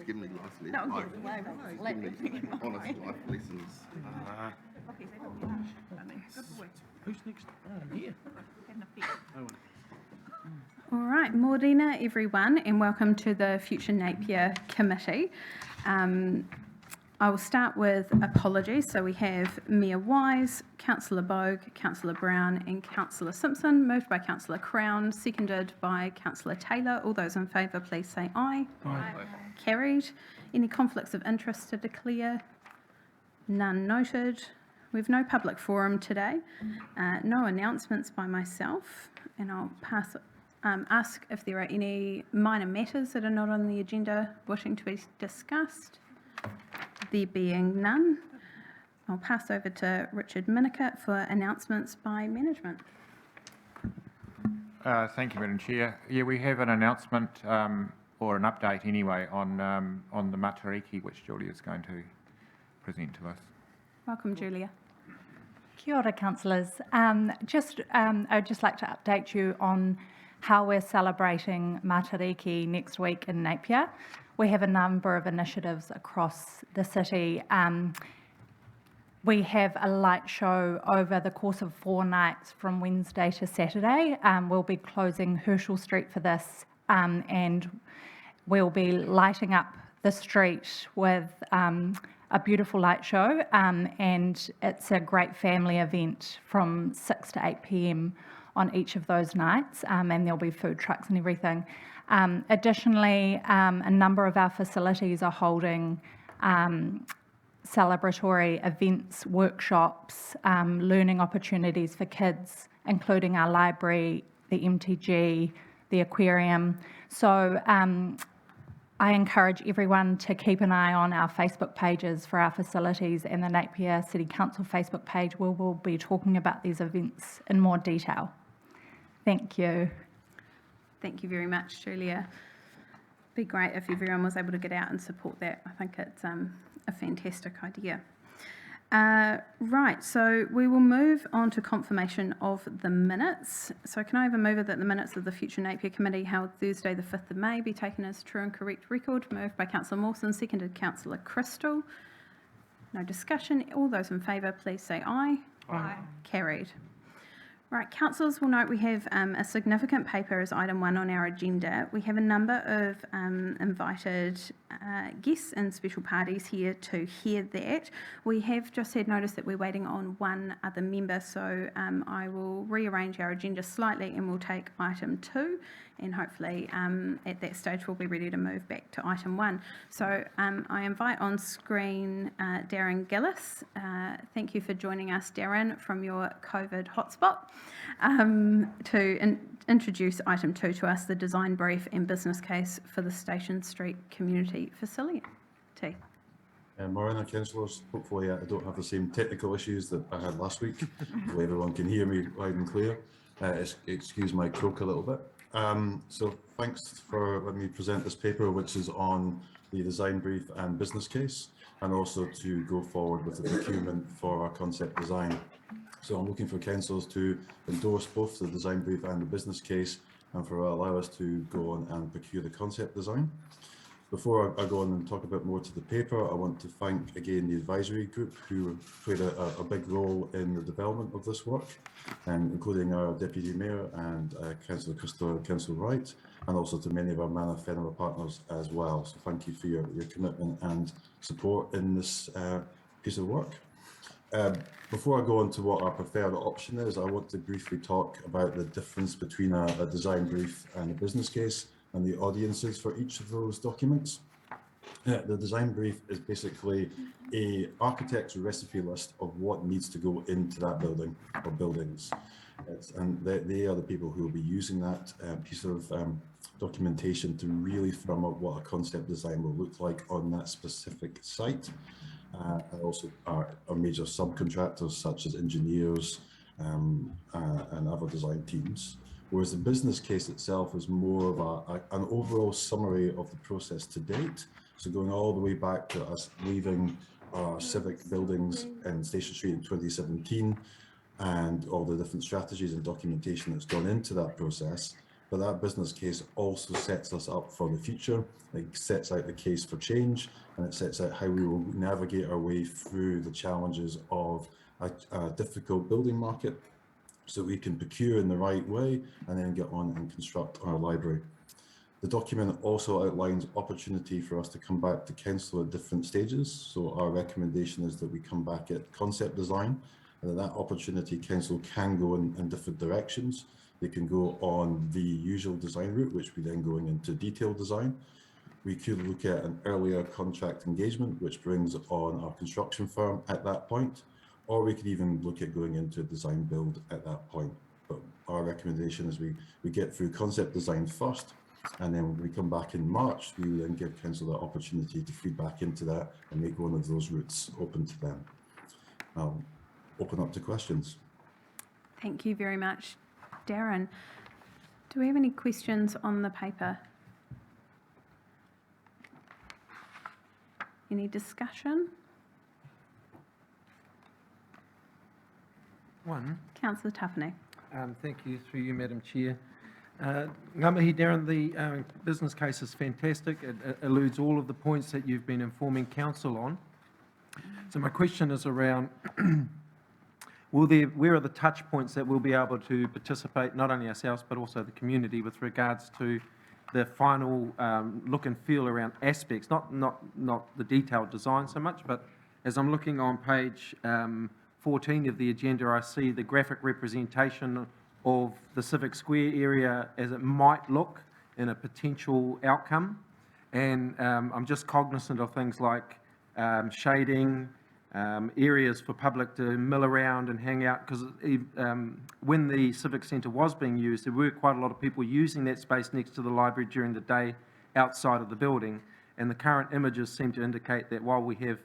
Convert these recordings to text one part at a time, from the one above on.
Give me honest life lessons. Who's next? Here. All right, Morena everyone, and welcome to the Future Napier Committee. I will start with apologies. So we have Mayor Wise, Councillor Bogue, Councillor Brown and Councillor Simpson, moved by Councillor Crown, seconded by Councillor Taylor. All those in favour, please say aye. Aye. Carried. Any conflicts of interest to declare? None noted. We've no public forum today, no announcements by myself, and I'll ask if there are any minor matters that are not on the agenda wishing to be discussed. There being none, I'll pass over to Richard Minicott for announcements by management. Thank you, Madam Chair. Yeah, we have an announcement, or an update anyway, on the Matariki, which Julia is going to present to us. Welcome, Julia. Kia ora, councillors. I'd just like to update you on how we're celebrating Matariki next week in Napier. We have a number of initiatives across the city. We have a light show over the course of 4 nights from Wednesday to Saturday. We'll be closing Herschel Street for this, and we'll be lighting up the street with a beautiful light show, and it's a great family event from 6 to 8 p.m. on each of those nights, and there'll be food trucks and everything. Additionally, a number of our facilities are holding celebratory events, workshops, learning opportunities for kids, including our library, the MTG, the aquarium. So I encourage everyone to keep an eye on our Facebook pages for our facilities and the Napier City Council Facebook page, where we'll be talking about these events in more detail. Thank you. Thank you very much, Julia. Be great if everyone was able to get out and support that. I think it's a fantastic idea. Right, so we will move on to confirmation of the minutes. So can I have a mover that the minutes of the Future Napier Committee held Thursday the 5th of May be taken as true and correct record? Moved by Councillor Mawson, seconded Councillor Crystal. No discussion. All those in favour, please say aye. Aye. Carried. Right, councillors will note we have a significant paper as item 1 on our agenda. We have a number of invited guests and special parties here to hear that. We have just had notice that we're waiting on one other member, so I will rearrange our agenda slightly and we'll take item 2, and hopefully at that stage we'll be ready to move back to item 1. So I invite on screen Darren Gillis. Thank you for joining us, Darren, from your COVID hotspot, to introduce item 2 to us, the design brief and business case for the Station Street Community Facility. Morena, councillors, hopefully I don't have the same technical issues that I had last week. Hopefully everyone can hear me loud and clear. Excuse my croak a little bit. So thanks for letting me present this paper, which is on the design brief and business case, and also to go forward with the procurement for our concept design. So I'm looking for councillors to endorse both the design brief and the business case, and for allow us to go on and procure the concept design. Before I go on and talk a bit more to the paper, I want to thank again the advisory group who played a big role in the development of this work, and including our Deputy Mayor and Councillor Crystal and Councillor Wright, and also to many of our Manor Fenner partners as well. So thank you for your commitment and support in this piece of work. Before I go on to what our preferred option is, I want to briefly talk about the difference between a design brief and a business case, and the audiences for each of those documents. The design brief is basically an architect's recipe list of what needs to go into that building or buildings. And they are the people who will be using that piece of documentation to really firm up what a concept design will look like on that specific site. And also our major subcontractors such as engineers and other design teams. Whereas the business case itself is more of an overall summary of the process to date. So going all the way back to us leaving our Civic buildings in Station Street in 2017, and all the different strategies and documentation that's gone into that process, but that business case also sets us up for the future. It sets out the case for change, and it sets out how we will navigate our way through the challenges of a difficult building market, so we can procure in the right way and then get on and construct our library. The document also outlines opportunity for us to come back to council at different stages. So our recommendation is that we come back at concept design, and that opportunity council can go in different directions. They can go on the usual design route, which we then going into detailed design. We could look at an earlier contract engagement, which brings on our construction firm at that point, or we could even look at going into design build at that point. But our recommendation is we get through concept design first, and then when we come back in March, we will then give council the opportunity to feed back into that and make one of those routes open to them. I'll open up to questions. Thank you very much, Darren. Do we have any questions on the paper? Any discussion? One. Councillor Tufney. Thank you, through you, Madam Chair. Ngā mihi, Darren, the business case is fantastic. It alludes all of the points that you've been informing council on. So my question is around, where are the touch points that we'll be able to participate, not only ourselves, but also the community, with regards to the final look and feel around aspects, not the detailed design so much, but as I'm looking on page 14 of the agenda, I see the graphic representation of the Civic Square area as it might look in a potential outcome. And I'm just cognizant of things like shading, areas for public to mill around and hang out, because when the Civic Centre was being used, there were quite a lot of people using that space next to the library during the day outside of the building. And the current images seem to indicate that while we have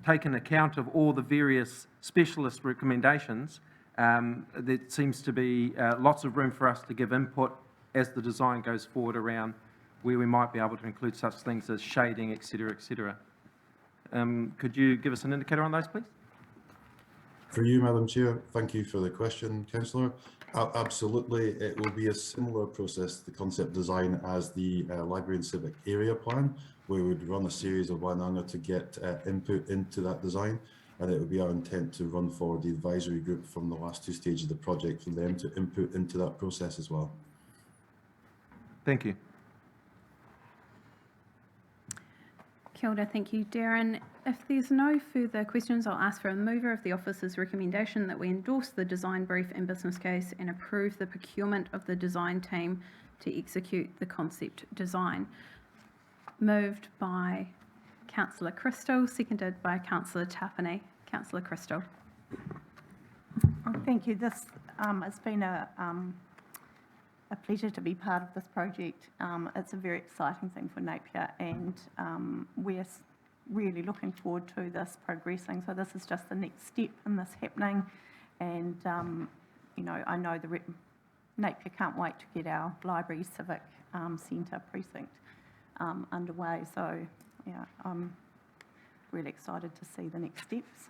taken account of all the various specialist recommendations, there seems to be lots of room for us to give input as the design goes forward around where we might be able to include such things as shading, et cetera, et cetera. Could you give us an indicator on those, please? For you, Madam Chair, thank you for the question, Councillor. Absolutely, it will be a similar process, the concept design, as the Library and Civic Area Plan, where we would run a series of wānanga to get input into that design, and it would be our intent to run forward the advisory group from the last two stages of the project for them to input into that process as well. Thank you. Kia ora, thank you, Darren. If there's no further questions, I'll ask for a mover of the officer's recommendation that we endorse the design brief and business case and approve the procurement of the design team to execute the concept design. Moved by Councillor Crystal, seconded by Councillor Tafane. Councillor Crystal. Thank you. This has been a pleasure to be part of this project. It's a very exciting thing for Napier, and we're really looking forward to this progressing. So this is just the next step in this happening, and you know, I know Napier can't wait to get our library civic centre precinct underway. So yeah, I'm really excited to see the next steps.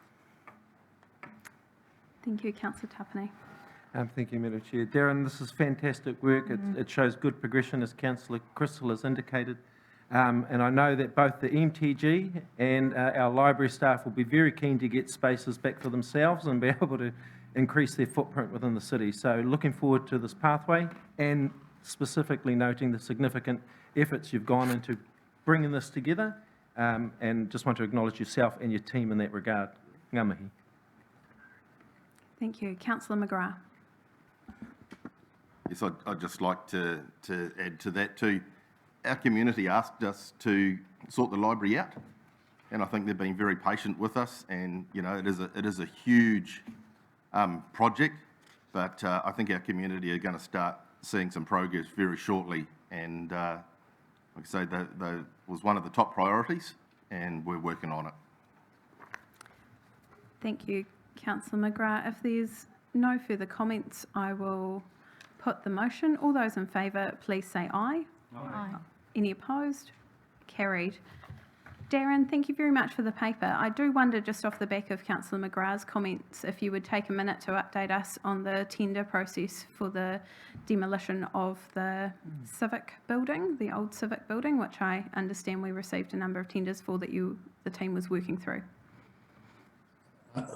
Thank you, Councillor Tafane. Thank you, Madam Chair. Darren, this is fantastic work. It shows good progression, as Councillor Crystal has indicated. And I know that both the MTG and our library staff will be very keen to get spaces back for themselves and be able to increase their footprint within the city. So looking forward to this pathway, and specifically noting the significant efforts you've gone into bringing this together, and just want to acknowledge yourself and your team in that regard. Ngā mihi. Thank you. Councillor McGrath. Yes, I'd just like to add to that too. Our community asked us to sort the library out, and I think they've been very patient with us. And you know, it is a huge project, but I think our community are going to start seeing some progress very shortly. And like I say, that was one of the top priorities, and we're working on it. Thank you, Councillor McGrath. If there's no further comments, I will put the motion. All those in favour, please say aye. Aye. Any opposed? Carried. Darren, thank you very much for the paper. I do wonder, just off the back of Councillor McGrath's comments, if you would take a minute to update us on the tender process for the demolition of the Civic building, the old Civic building, which I understand we received a number of tenders for that the team was working through.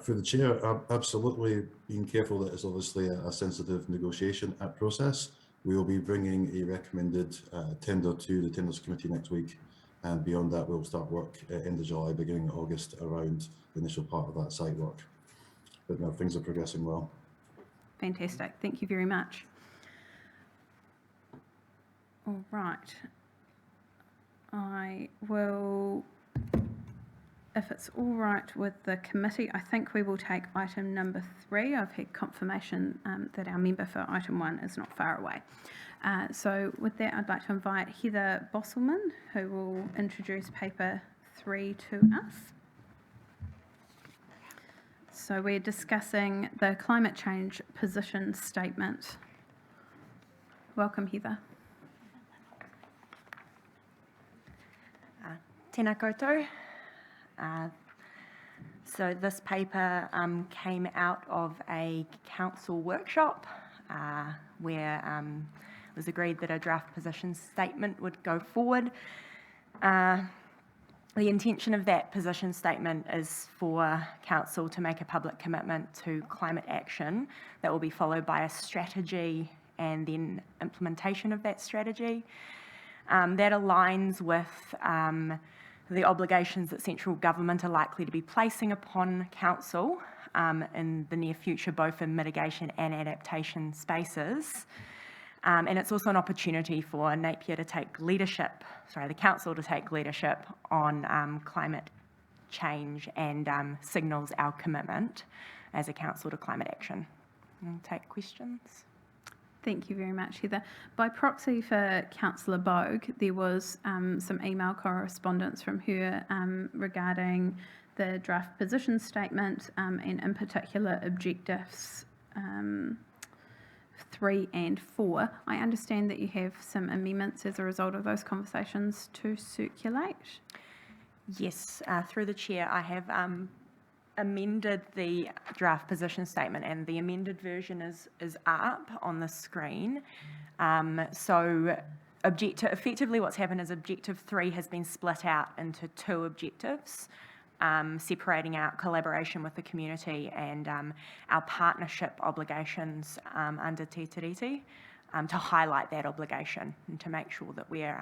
For the chair, absolutely being careful that it's obviously a sensitive negotiation process. We will be bringing a recommended tender to the tenders committee next week. And beyond that, we'll start work end of July, beginning of August, around the initial part of that site work. But no, things are progressing well. Fantastic. Thank you very much. All right. I will, if it's all right with the committee, I think we will take item number 3. I've had confirmation that our member for item 1 is not far away. So with that, I'd like to invite Heather Bosselman, who will introduce paper 3 to us. So we're discussing the climate change position statement. Welcome, Heather. Tēnā koutou. So this paper came out of a council workshop where it was agreed that a draft position statement would go forward. The intention of that position statement is for council to make a public commitment to climate action that will be followed by a strategy and then implementation of that strategy. That aligns with the obligations that central government are likely to be placing upon council in the near future, both in mitigation and adaptation spaces. And it's also an opportunity for Napier to take leadership, the council to take leadership on climate change and signals our commitment as a council to climate action. I'll take questions. Thank you very much, Heather. By proxy for Councillor Bogue, there was some email correspondence from her regarding the draft position statement and in particular objectives 3 and 4. I understand that you have some amendments as a result of those conversations to circulate. Yes, through the chair, I have amended the draft position statement, and the amended version is up on the screen. So effectively what's happened is objective 3 has been split out into 2 objectives, separating out collaboration with the community and our partnership obligations under Te Tiriti, to highlight that obligation and to make sure that we're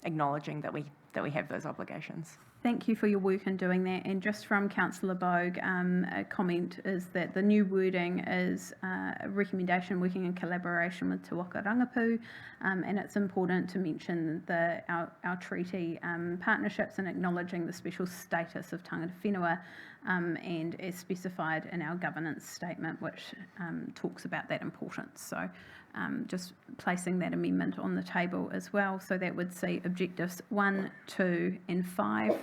acknowledging that we have those obligations. Thank you for your work in doing that. And just from Councillor Bogue, a comment is that the new wording is a recommendation working in collaboration with Te Waka Rangapu, and it's important to mention our treaty partnerships and acknowledging the special status of tangata whenua, and as specified in our governance statement, which talks about that importance. So just placing that amendment on the table as well. So that would see objectives 1, 2 and 5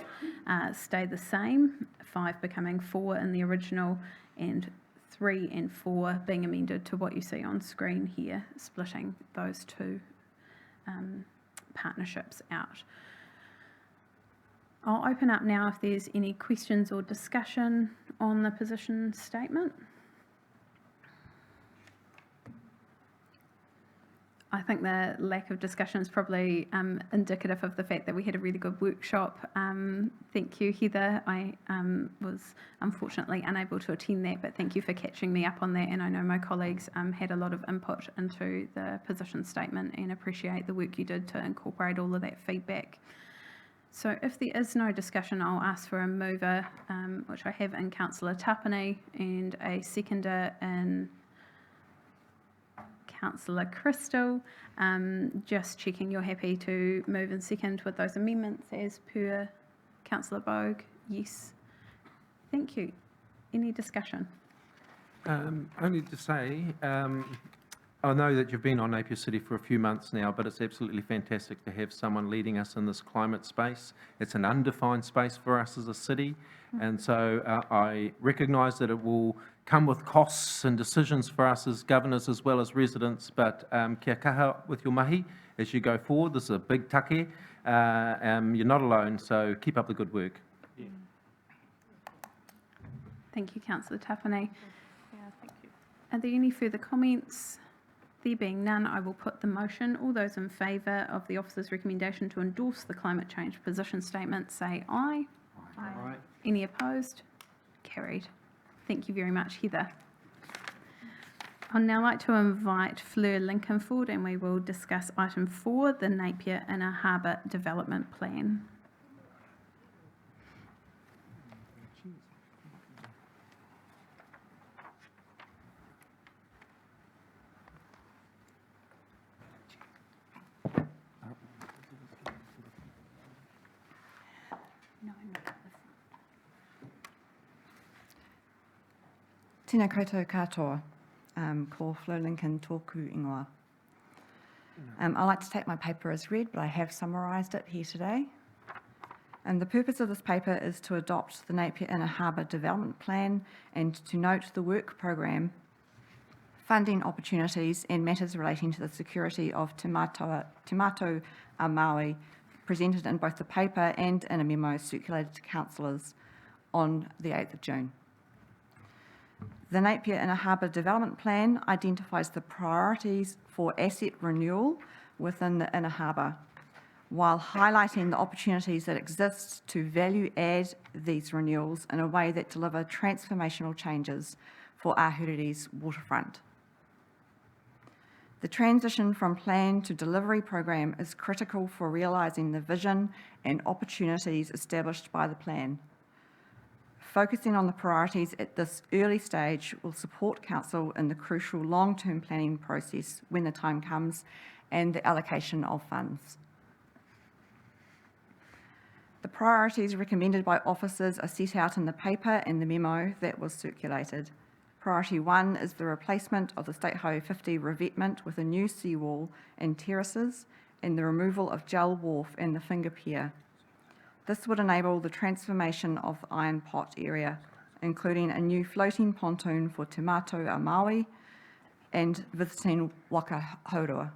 stay the same, 5 becoming 4 in the original and 3 and 4 being amended to what you see on screen here, splitting those 2 partnerships out. I'll open up now if there's any questions or discussion on the position statement. I think the lack of discussion is probably indicative of the fact that we had a really good workshop. Thank you, Heather. I was unfortunately unable to attend that, but thank you for catching me up on that. And I know my colleagues had a lot of input into the position statement and appreciate the work you did to incorporate all of that feedback. So if there is no discussion, I'll ask for a mover, which I have in Councillor Tapani, and a seconder in Councillor Crystal. Just checking you're happy to move and second with those amendments as per Councillor Bogue. Yes. Thank you. Any discussion? Only to say, I know that you've been on Napier City for a few months now, but it's absolutely fantastic to have someone leading us in this climate space. It's an undefined space for us as a city, and so I recognise that it will come with costs and decisions for us as governors as well as residents, but kia kaha with your mahi as you go forward. This is a big take, You're not alone, so keep up the good work. Thank you, Councillor Tapane. Are there any further comments? There being none, I will put the motion. All those in favour of the officer's recommendation to endorse the climate change position statement say aye. Aye. Any opposed? Carried. Thank you very much, Heather. I'd now like to invite Fleur Lincoln forward and we will discuss item 4, the Napier Inner Harbour Development Plan. Tēnā koutou katoa, ko Fleur Lincoln tōku ingoa. I like to take my paper as read, but I have summarised it here today. And the purpose of this paper is to adopt the Napier Inner Harbour Development Plan and to note the work programme, funding opportunities and matters relating to the security of Te Mātou a Māui presented in both the paper and in a memo circulated to councillors on the 8th of June. The Napier Inner Harbour Development Plan identifies the priorities for asset renewal within the Inner Harbour, while highlighting the opportunities that exist to value add these renewals in a way that deliver transformational changes for Ahuriri's waterfront. The transition from plan to delivery program is critical for realising the vision and opportunities established by the plan. Focusing on the priorities at this early stage will support Council in the crucial long-term planning process when the time comes and the allocation of funds. The priorities recommended by officers are set out in the paper and the memo that was circulated. Priority 1 is the replacement of the State Highway 50 revetment with a new seawall and terraces and the removal of Gel Wharf and the Finger Pier. This would enable the transformation of the Iron Pot area, including a new floating pontoon for Te Mātou a Māui and visiting Waka Hub.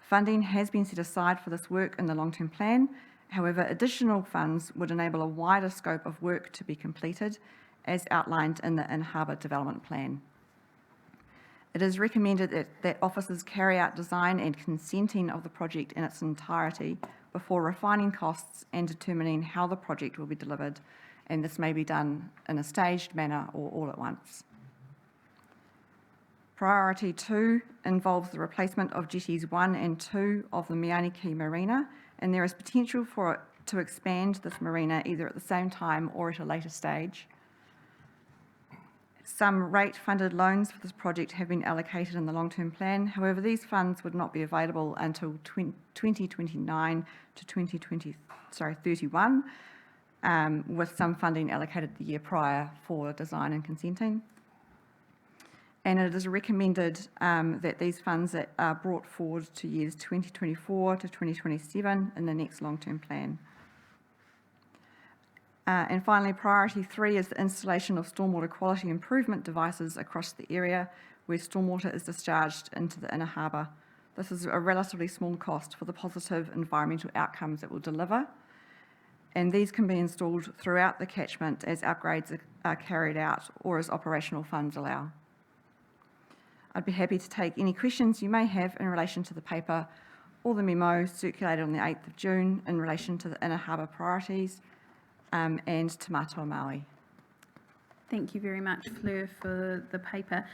Funding has been set aside for this work in the long-term plan. However, additional funds would enable a wider scope of work to be completed as outlined in the Inner Harbour Development Plan. It is recommended that officers carry out design and consenting of the project in its entirety before refining costs and determining how the project will be delivered, and this may be done in a staged manner or all at once. Priority 2 involves the replacement of jetties 1 and 2 of the Mianiki Marina, and there is potential for it to expand this marina either at the same time or at a later stage. Some rate-funded loans for this project have been allocated in the long-term plan. However, these funds would not be available until 2029 to 2031, with some funding allocated the year prior for design and consenting. And it is recommended that these funds are brought forward to years 2024 to 2027 in the next long-term plan. And finally, priority 3 is the installation of stormwater quality improvement devices across the area where stormwater is discharged into the Inner Harbour. This is a relatively small cost for the positive environmental outcomes it will deliver, and these can be installed throughout the catchment as upgrades are carried out or as operational funds allow. I'd be happy to take any questions you may have in relation to the paper or the memo circulated on the 8th of June in relation to the Inner Harbour priorities and Te Mātou a Māui. Thank you very much, Fleur, for the paper.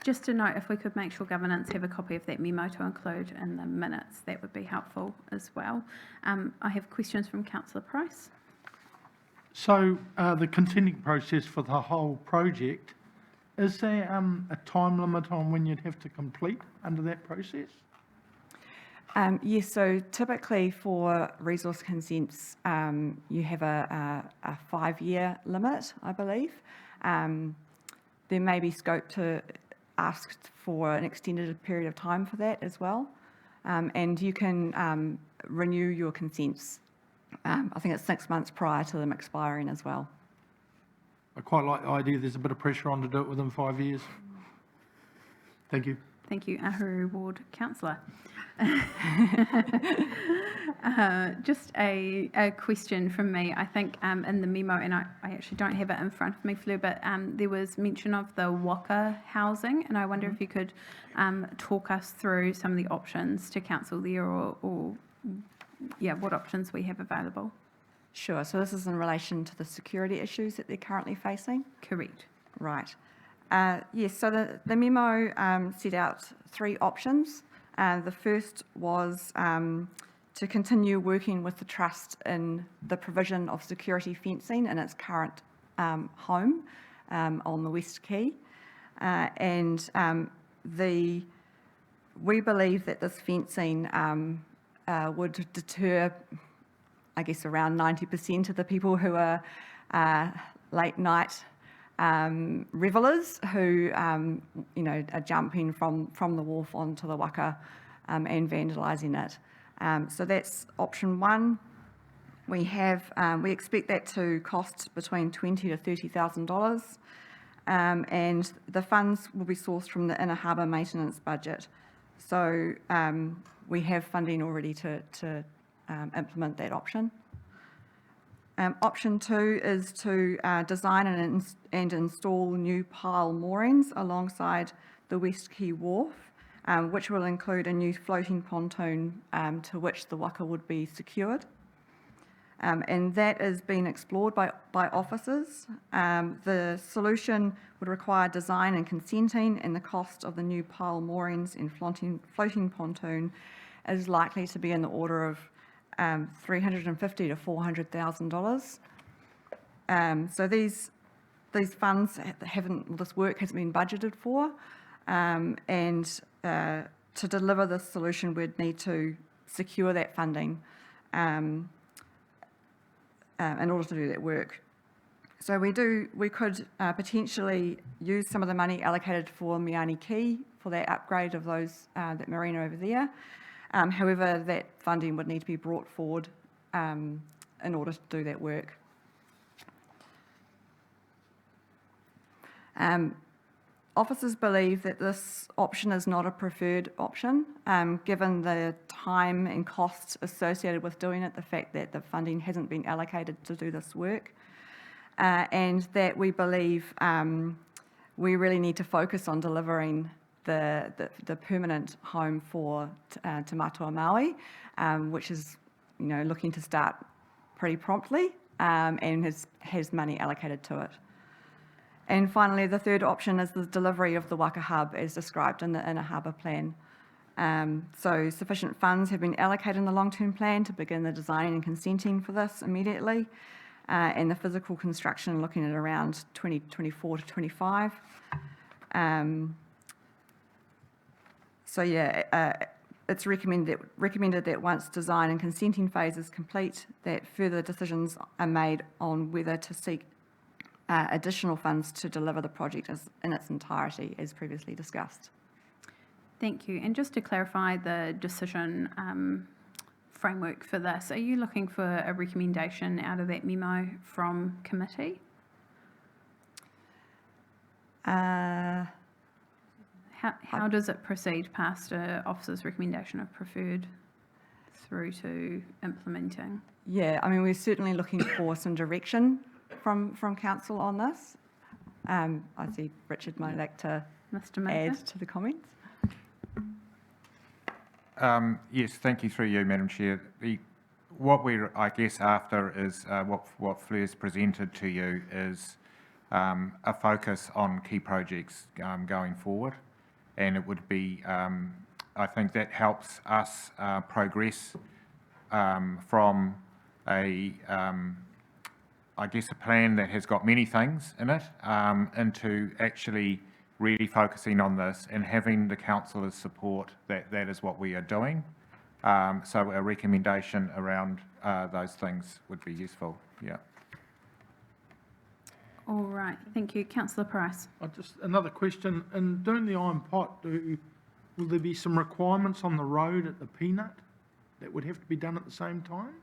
Just to note, if we could make sure governance have a copy of that memo to include in the minutes, that would be helpful as well. I have questions from Councillor Price. So the continuing process for the whole project, is there a time limit on when you'd have to complete under that process? Yes, so typically for resource consents, you have a 5-year limit, I believe. There may be scope to ask for an extended period of time for that as well. And you can renew your consents. I think it's 6 months prior to them expiring as well. I quite like the idea there's a bit of pressure on to do it within 5 years. Thank you. Thank you, Ahuru Ward Councillor. Just a question from me. I think in the memo, and I actually don't have it in front of me, Fleur, but there was mention of the Waka housing, and I wonder if you could talk us through some of the options to council there, or what options we have available. Sure. So this is in relation to the security issues that they're currently facing? Correct. Right. Yes, so the memo set out 3 options. The first was to continue working with the Trust in the provision of security fencing in its current home on the West Quay. We believe that this fencing would deter, I guess, around 90% of the people who are late night revellers who, are jumping from the wharf onto the Waka and vandalising it. So that's option 1. We expect that to cost between $20,000 to $30,000, and the funds will be sourced from the Inner Harbour maintenance budget. So we have funding already to implement that option. Option 2 is to design and install new pile moorings alongside the West Quay Wharf, which will include a new floating pontoon to which the Waka would be secured. And that is being explored by officers. The solution would require design and consenting, and the cost of the new pile moorings and floating pontoon is likely to be in the order of $350,000 to $400,000. So these funds this work has been budgeted for, and to deliver this solution, we'd need to secure that funding in order to do that work. So we could potentially use some of the money allocated for Miani Quay for that upgrade of that marina over there. However, that funding would need to be brought forward in order to do that work. Officers believe that this option is not a preferred option, given the time and costs associated with doing it, the fact that the funding hasn't been allocated to do this work, and that we believe we really need to focus on delivering the permanent home for Te Matua Maui, which is looking to start pretty promptly and has money allocated to it. And finally, the third option is the delivery of the Waka Hub as described in the Inner Harbour plan. So sufficient funds have been allocated in the long-term plan to begin the designing and consenting for this immediately, and the physical construction looking at around 2024 to 25. It's recommended that once design and consenting phase is complete, that further decisions are made on whether to seek additional funds to deliver the project in its entirety, as previously discussed. Thank you. And just to clarify the decision framework for this, are you looking for a recommendation out of that memo from committee? How does it proceed past an officer's recommendation of preferred through to implementing? Yeah, I mean, we're certainly looking for some direction from council on this. I see Richard might like to add to the comments. Yes, thank you through you, Madam Chair. What we're, I guess, after is what Fleur's presented to you is a focus on key projects going forward. And it would be, I think that helps us progress from a plan that has got many things in it into actually really focusing on this and having the councillors support that is what we are doing. So a recommendation around those things would be useful, yeah. All right, thank you. Councillor Price. Just another question. In doing the iron pot, will there be some requirements on the road at the Peanut that would have to be done at the same time?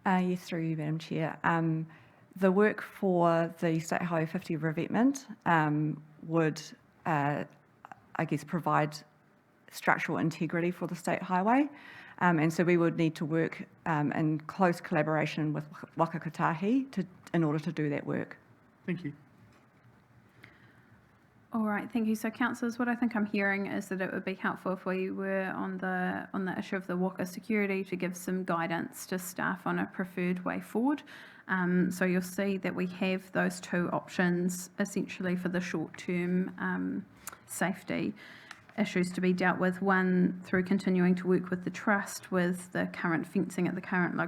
Yes, through you, Madam Chair. The work for the State Highway 50 revetment would I guess, provide structural integrity for the state highway. And so we would need to work in close collaboration with Waka Kotahi in order to do that work. Thank you. All right, thank you. So, councillors, what I think I'm hearing is that it would be helpful if we were on the issue of the Waka security to give some guidance to staff on a preferred way forward. So you'll see that we have those two options essentially for the short-term safety issues to be dealt with. One, through continuing to work with the trust with the current fencing at the current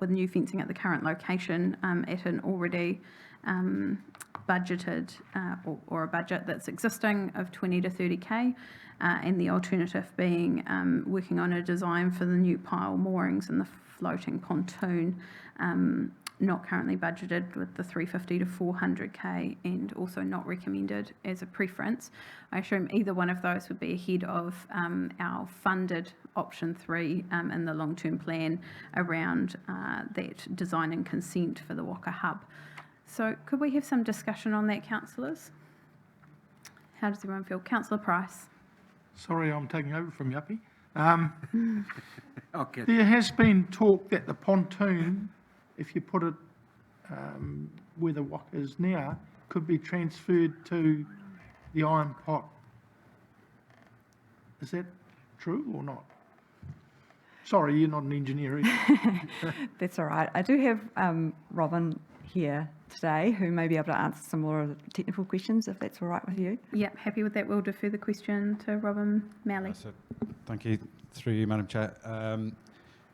with new fencing at the current location at an already budgeted or a budget that's existing of 20 to 30k, and the alternative being working on a design for the new pile moorings and the floating pontoon, not currently budgeted with the 350 to 400k and also not recommended as a preference. I assume either one of those would be ahead of our funded option 3 in the long-term plan around that design and consent for the Waka Hub. So could we have some discussion on that, councillors? How does everyone feel? Councillor Price. Sorry, I'm taking over from Yuppie. Okay. There has been talk that the pontoon, if you put it where the Waka is now, could be transferred to the iron pot. Is that true or not? Sorry, you're not an engineer either. That's all right. I do have Robin here today who may be able to answer some more of the technical questions, if that's all right with you. Yep, happy with that. We'll defer the question to Robin Malley. Thank you. Through you, Madam Chair.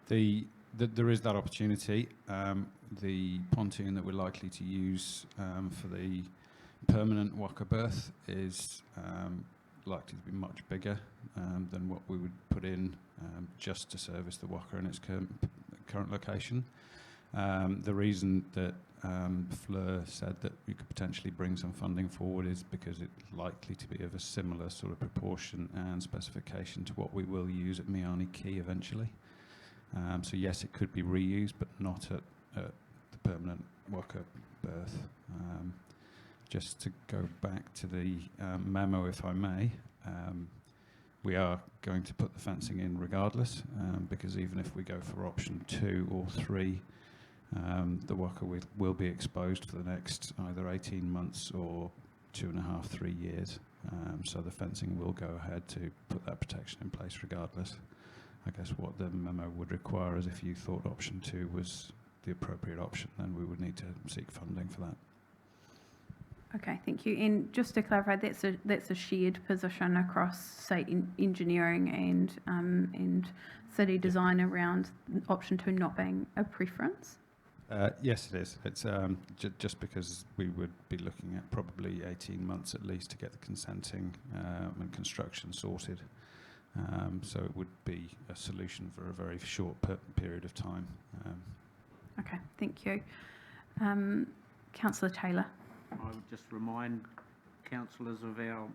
There is that opportunity. The pontoon that we're likely to use for the permanent Waka berth is likely to be much bigger than what we would put in just to service the Waka in its current location. The reason that Fleur said that we could potentially bring some funding forward is because it's likely to be of a similar sort of proportion and specification to what we will use at Miani Quay eventually. So yes, it could be reused, but not at the permanent Waka berth. Just to go back to the memo, if I may, we are going to put the fencing in regardless, because even if we go for option 2 or 3, the Waka will be exposed for the next either 18 months or 2.5, 3 years. So the fencing will go ahead to put that protection in place regardless. I guess what the memo would require is if you thought option 2 was the appropriate option, then we would need to seek funding for that. Okay, thank you. And just to clarify, that's a shared position across, say, engineering and city design around option 2 not being a preference? Yes, it is. It's just because we would be looking at probably 18 months at least to get the consenting and construction sorted. So it would be a solution for a very short period of time. Okay, thank you. Councillor Taylor. I would just remind councillors of our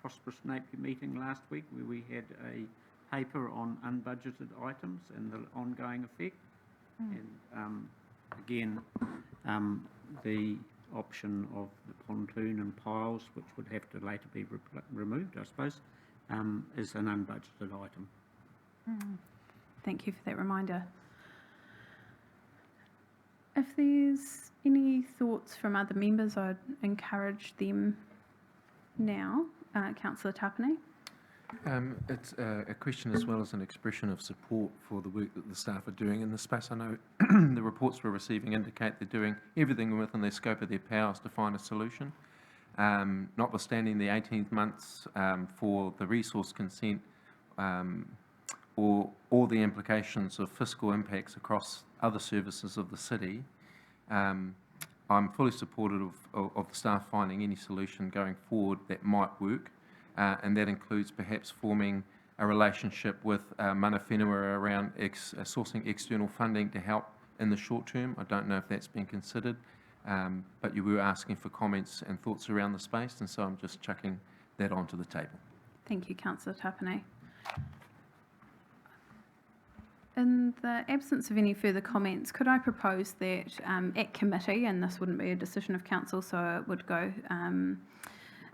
prosperous Napier meeting last week where we had a paper on unbudgeted items and the ongoing effect. And again, the option of the pontoon and piles, which would have to later be removed, I suppose, is an unbudgeted item. Thank you for that reminder. If there's any thoughts from other members, I'd encourage them now. Councillor Tapane. It's a question as well as an expression of support for the work that the staff are doing in this space. I know the reports we're receiving indicate they're doing everything within their scope of their powers to find a solution. Notwithstanding the 18 months for the resource consent or all the implications of fiscal impacts across other services of the city, I'm fully supportive of the staff finding any solution going forward that might work. And that includes perhaps forming a relationship with mana whenua around sourcing external funding to help in the short term. I don't know if that's been considered, but you were asking for comments and thoughts around the space, and so I'm just chucking that onto the table. Thank you, Councillor Tapane. In the absence of any further comments, could I propose that at committee, and this wouldn't be a decision of council, so it would go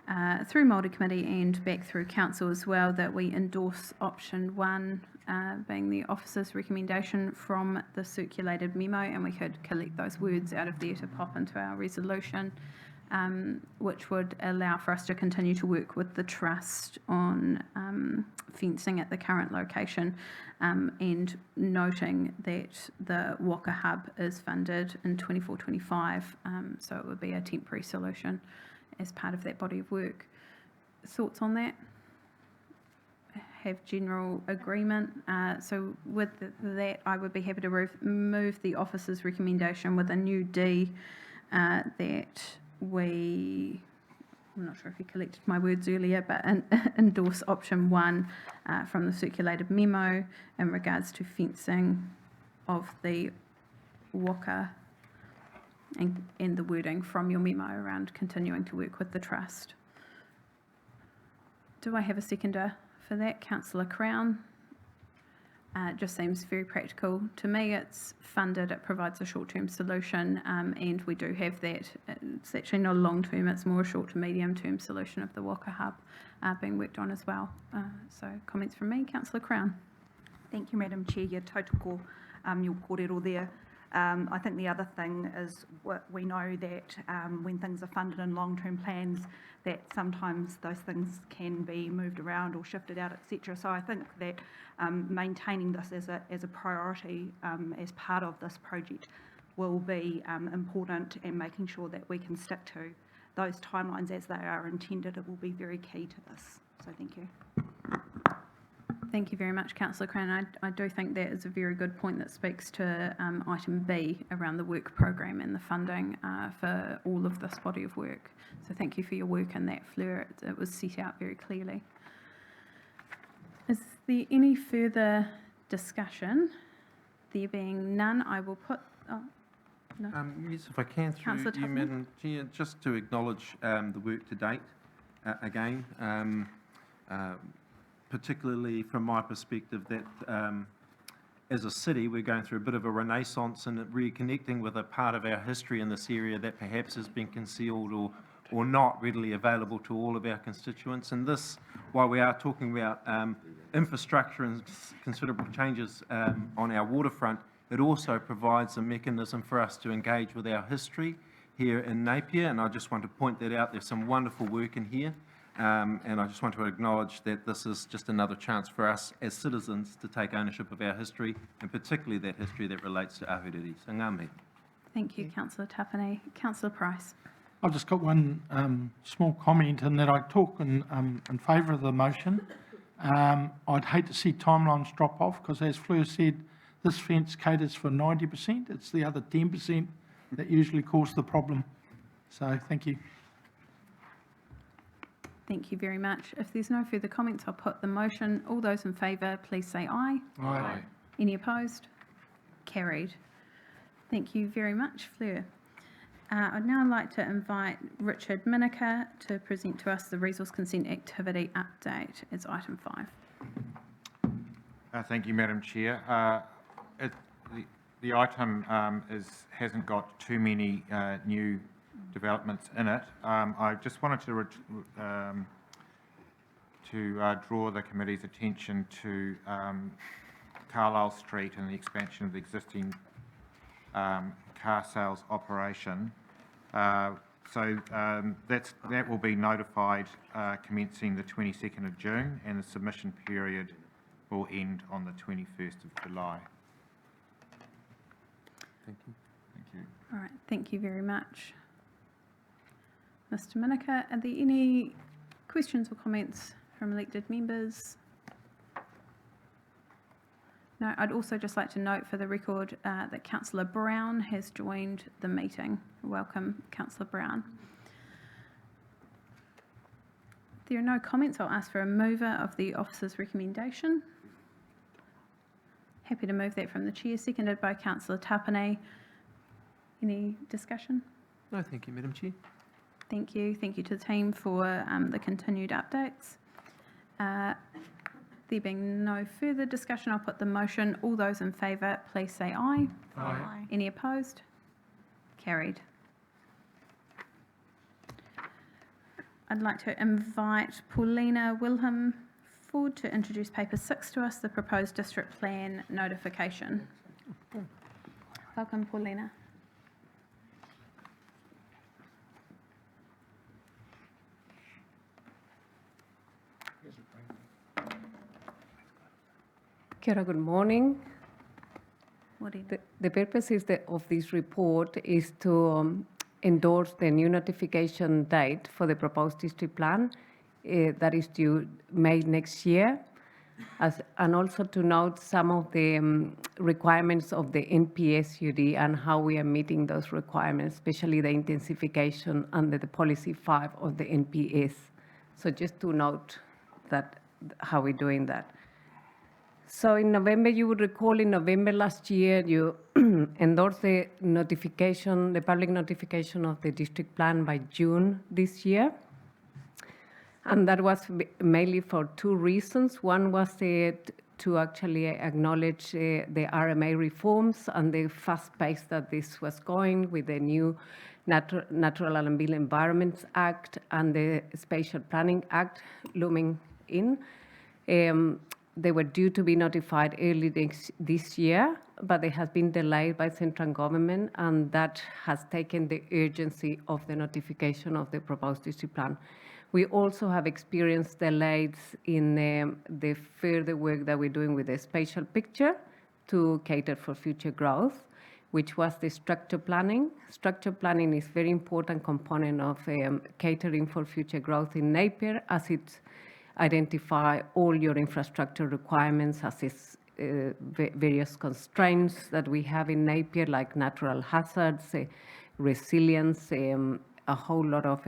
through Māori Committee and back through Council as well, that we endorse option 1, being the officer's recommendation from the circulated memo, and we could collect those words out of there to pop into our resolution, which would allow for us to continue to work with the Trust on fencing at the current location, and noting that the Waka Hub is funded in 24-25, so it would be a temporary solution as part of that body of work. Thoughts on that? Have general agreement. So with that, I would be happy to move the officer's recommendation with a new D that we, I'm not sure if you collected my words earlier, but endorse option 1 from the circulated memo in regards to fencing of the Waka, and the wording from your memo around continuing to work with the Trust. Do I have a seconder for that? Councillor Crown. It just seems very practical to me. It's funded, it provides a short-term solution, and we do have that. It's actually not a long-term, it's more a short to medium-term solution of the Waka Hub being worked on as well. So comments from me, Councillor Crown. Thank you, Madam Chair. Yeah, tautoko your kōrero there. I think the other thing is we know that when things are funded in long-term plans, that sometimes those things can be moved around or shifted out, etc. So I think that maintaining this as a priority as part of this project will be important, and making sure that we can stick to those timelines as they are intended, it will be very key to this. So thank you. Thank you very much, Councillor Crane. I do think that is a very good point that speaks to item B around the work programme and the funding for all of this body of work. So thank you for your work in that, Fleur. It was set out very clearly. Is there any further discussion? There being none, I will put... Oh, no. Yes, if I can, through Councillor you, Tufnell. Madam Chair, just to acknowledge the work to date again. Particularly from my perspective, that as a city we're going through a bit of a renaissance and reconnecting with a part of our history in this area that perhaps has been concealed or not readily available to all of our constituents. And this, while we are talking about infrastructure and considerable changes on our waterfront, it also provides a mechanism for us to engage with our history here in Napier, and I just want to point that out. There's some wonderful work in here. And I just want to acknowledge that this is just another chance for us as citizens to take ownership of our history, and particularly that history that relates to ahuriri. So ngā mihi. Thank you, Councillor Tapane. Councillor Price. I've just got one small comment in that I talk in favour of the motion. I'd hate to see timelines drop off, because as Fleur said, this fence caters for 90%. It's the other 10% that usually cause the problem. So thank you. Thank you very much. If there's no further comments, I'll put the motion. All those in favour, please say aye. Aye. Any opposed? Carried. Thank you very much, Fleur. I'd now like to invite Richard Minaker to present to us the Resource Consent Activity Update as item 5. Thank you, Madam Chair. The item hasn't got too many new developments in it. I just wanted to draw the committee's attention to Carlisle Street and the expansion of the existing car sales operation. So that will be notified commencing the 22nd of June, and the submission period will end on the 21st of July. Thank you. Thank you. All right, thank you very much. Mr Minaker, are there any questions or comments from elected members? No, I'd also just like to note for the record that Councillor Brown has joined the meeting. Welcome, Councillor Brown. If there are no comments, I'll ask for a mover of the officer's recommendation. Happy to move that from the chair, seconded by Councillor Tapane. Any discussion? No, thank you, Madam Chair. Thank you. Thank you to the team for the continued updates. There being no further discussion, I'll put the motion. All those in favour, please say aye. Aye. Any opposed? Carried. I'd like to invite Paulina Wilhelm forward to introduce paper 6 to us, the proposed district plan notification. Welcome, Paulina. Kia ora, good morning. Morena. The purpose of this report is to endorse the new notification date for the proposed district plan that is due May next year, and also to note some of the requirements of the NPSUD and how we are meeting those requirements, especially the intensification under the policy 5 of the NPS. So just to note that how we're doing that. So in November, you would recall in November last year, you endorsed the notification, the public notification of the district plan by June this year. And that was mainly for 2 reasons. One was to actually acknowledge the RMA reforms and the fast pace that this was going with the new Natural and Built Environments Act and the Spatial Planning Act looming in. They were due to be notified early this year, but they have been delayed by central government, and that has taken the urgency of the notification of the proposed district plan. We also have experienced delays in the further work that we're doing with the spatial picture to cater for future growth, which was the structure planning. Structure planning is a very important component of catering for future growth in Napier, as it identify all your infrastructure requirements, assess various constraints that we have in Napier, like natural hazards, resilience, a whole lot of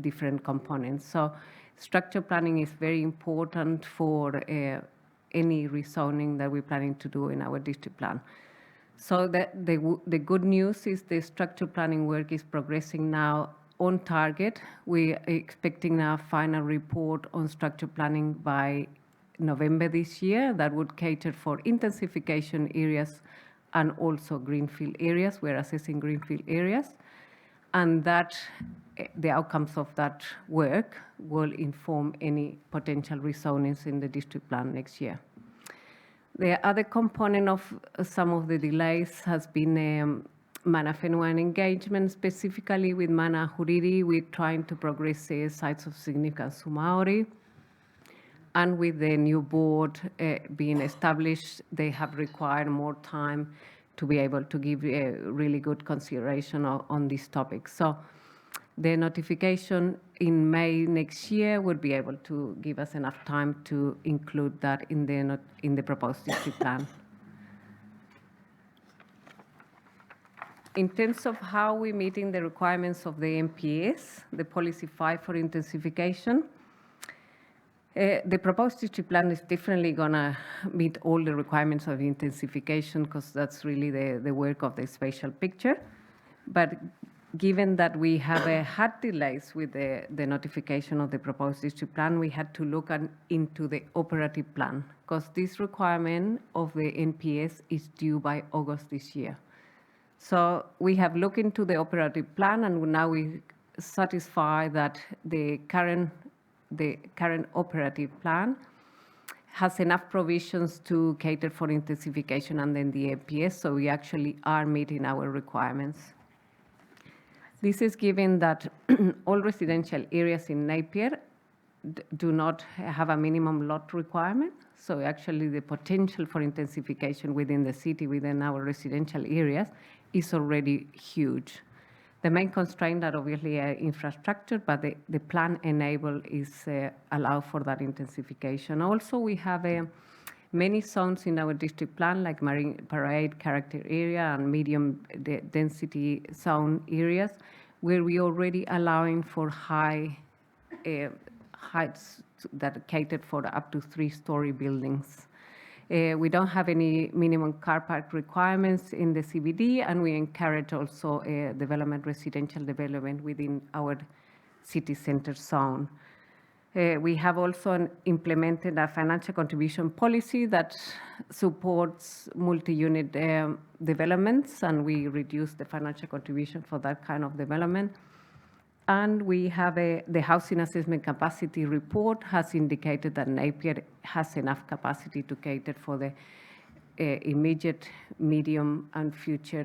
different components. So structure planning is very important for any rezoning that we're planning to do in our district plan. So the good news is the structure planning work is progressing now on target. We are expecting a final report on structure planning by November this year that would cater for intensification areas and also greenfield areas. We're assessing greenfield areas. And that the outcomes of that work will inform any potential rezonings in the district plan next year. The other component of some of the delays has been Mana Whenua engagement, specifically with Mana Huriri. We're trying to progress sites of significance to Maori. And with the new board being established, they have required more time to be able to give a really good consideration on this topic. So the notification in May next year would be able to give us enough time to include that in the proposed district plan. In terms of how we're meeting the requirements of the NPS, the policy 5 for intensification, the proposed district plan is definitely going to meet all the requirements of intensification, because that's really the work of the spatial picture. But given that we have had delays with the notification of the proposed district plan, we had to look into the operative plan, because this requirement of the NPS is due by August this year. So we have looked into the operative plan, and now we satisfy that the current operative plan has enough provisions to cater for intensification and then the NPS, so we actually are meeting our requirements. This is given that all residential areas in Napier do not have a minimum lot requirement, so actually the potential for intensification within the city, within our residential areas, is already huge. The main constraint are obviously infrastructure, but the plan allow for that intensification. Also, we have many zones in our district plan, like Marine Parade character area and medium density zone areas, where we already allowing for heights that are catered for up to 3-story buildings. We don't have any minimum car park requirements in the CBD, and we encourage also residential development within our city center zone. We have also implemented a financial contribution policy that supports multi-unit developments, and we reduce the financial contribution for that kind of development. And we have the housing assessment capacity report has indicated that Napier has enough capacity to cater for the immediate, medium, and future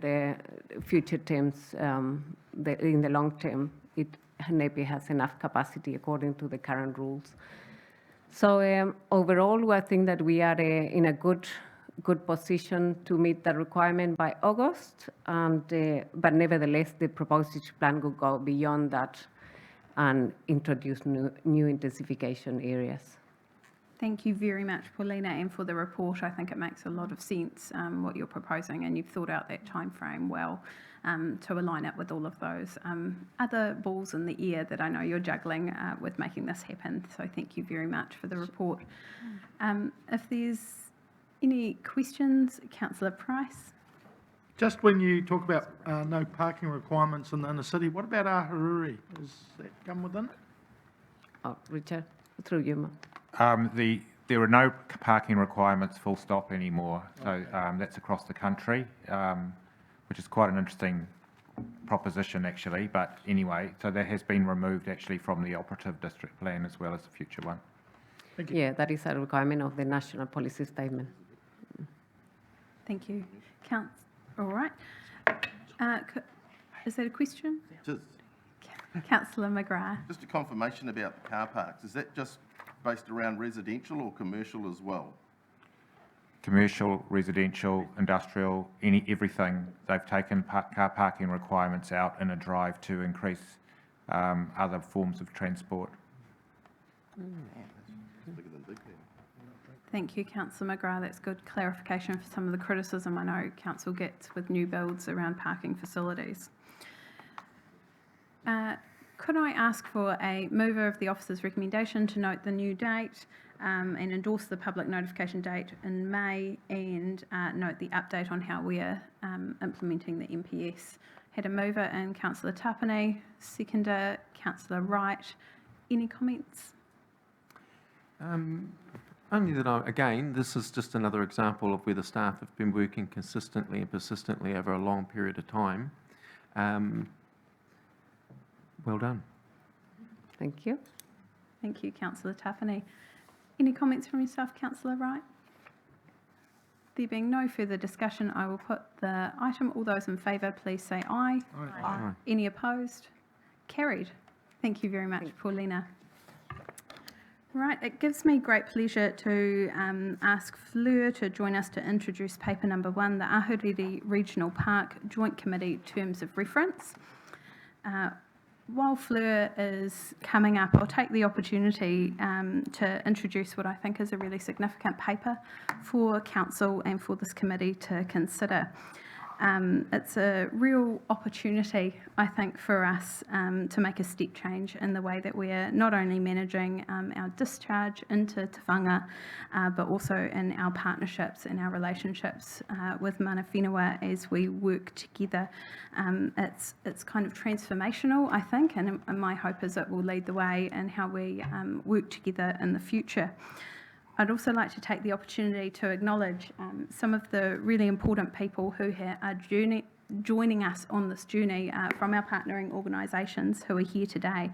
terms. In the long term, Napier has enough capacity according to the current rules. So overall, I think that we are in a good position to meet the requirement by August, but nevertheless, the proposed strategic plan will go beyond that and introduce new intensification areas. Thank you very much, Paulina, and for the report. I think it makes a lot of sense what you're proposing, and you've thought out that timeframe well to align it with all of those other balls in the air that I know you're juggling with making this happen. So thank you very much for the report. If there's any questions, Councillor Price? Just when you talk about no parking requirements in the inner city, what about Ahuriri? Does that come within it? Oh, Richard, through you, Ma. There are no parking requirements full stop anymore, so that's across the country, which is quite an interesting proposition actually, but anyway, so that has been removed actually from the operative district plan as well as the future one. Thank you. Yeah, that is a requirement of the national policy statement. Thank you. All right. Is that a question? Just, Councillor McGrath. just a confirmation about the car parks. Is that just based around residential or commercial as well? Commercial, residential, industrial, everything. They've taken car parking requirements out in a drive to increase other forms of transport. Thank you, Councillor McGrath. That's good clarification for some of the criticism I know Council gets with new builds around parking facilities. Could I ask for a mover of the officer's recommendation to note the new date and endorse the public notification date in May, and note the update on how we are implementing the MPS? Had a mover and Councillor Tapane, seconder Councillor Wright. Any comments? Only that, again, this is just another example of where the staff have been working consistently and persistently over a long period of time. Well done. Thank you. Thank you, Councillor Tapane. Any comments from yourself, Councillor Wright? There being no further discussion, I will put the item. All those in favour, please say aye. Aye. Aye. Any opposed? Carried. Thank you very much, Paulina. Right, it gives me great pleasure to ask Fleur to join us to introduce paper number 1, the Ahuriri Regional Park Joint Committee Terms of Reference. While Fleur is coming up, I'll take the opportunity to introduce what I think is a really significant paper for Council and for this committee to consider. It's a real opportunity, I think, for us to make a step change in the way that we're not only managing our discharge into Te Whanga, but also in our partnerships and our relationships with mana whenua as we work together. It's kind of transformational, I think, and my hope is it will lead the way in how we work together in the future. I'd also like to take the opportunity to acknowledge some of the really important people who are joining us on this journey from our partnering organisations who are here today.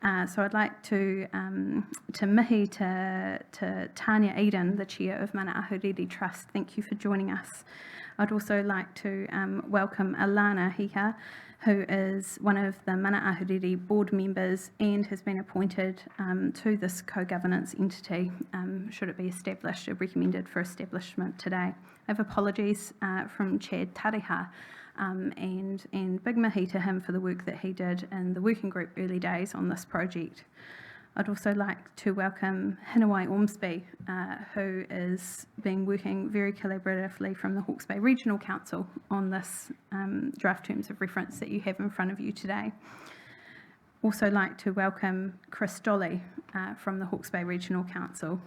So I'd like to mihi to Tanya Eden, the Chair of Mana Ahuriri Trust. Thank you for joining us. I'd also like to welcome Alana Hika, who is one of the Mana Ahuriri board members and has been appointed to this co-governance entity, should it be established, or recommended for establishment today. I have apologies from Chad Tareha, and big mihi to him for the work that he did in the working group early days on this project. I'd also like to welcome Hinawai Ormsby, who has been working very collaboratively from the Hawke's Bay Regional Council on this draft terms of reference that you have in front of you today. Also like to welcome Chris Dolly from the Hawke's Bay Regional Council.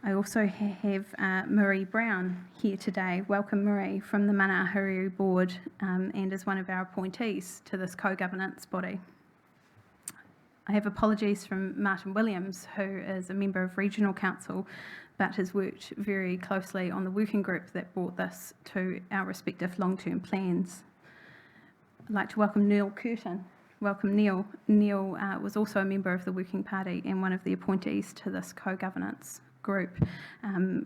I also have Marie Brown here today. Welcome, Marie, from the Mana Ahuriri Board and as one of our appointees to this co-governance body. I have apologies from Martin Williams, who is a member of Regional Council, but has worked very closely on the working group that brought this to our respective long-term plans. I'd like to welcome Neil Curtin welcome Neil. Neil was also a member of the Working Party and one of the appointees to this co-governance group,